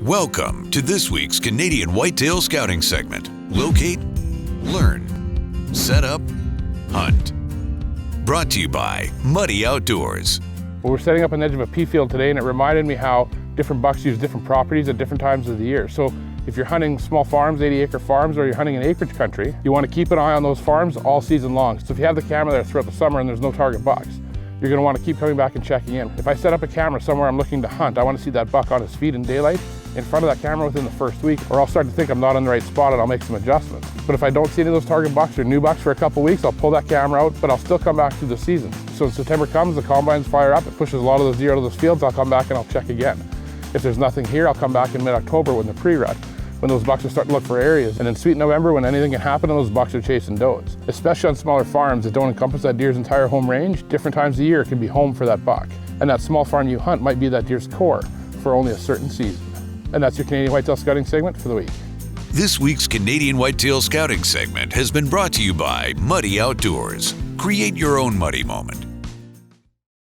Welcome to this week's Canadian Whitetail Scouting segment. Locate, learn, set up, hunt. Brought to you by Muddy Outdoors. Well, we're setting up on the edge of a pea field today, and it reminded me how different bucks use different properties at different times of the year. So if you're hunting small farms, 80-acre farms, or you're hunting in acreage country, you want to keep an eye on those farms all season long. So if you have the camera there throughout the summer and there's no target bucks, you're going to want to keep coming back and checking in. If I set up a camera somewhere I'm looking to hunt, I want to see that buck on his feet in daylight in front of that camera within the first week, or I'll start to think I'm not in the right spot and I'll make some adjustments. But if I don't see any of those target bucks or new bucks for a couple weeks, I'll pull that camera out, but I'll still come back through the season. So when September comes, the combines fire up, it pushes a lot of those deer out of those fields, I'll come back and I'll check again. If there's nothing here, I'll come back in mid-October when the pre-rut, when those bucks are starting to look for areas. And in sweet November, when anything can happen and those bucks are chasing does. Especially on smaller farms that don't encompass that deer's entire home range, different times of the year it can be home for that buck. And that small farm you hunt might be that deer's core for only a certain season. And that's your Canadian Whitetail Scouting segment for the week. This week's Canadian Whitetail Scouting segment has been brought to you by Muddy Outdoors. Create your own Muddy moment.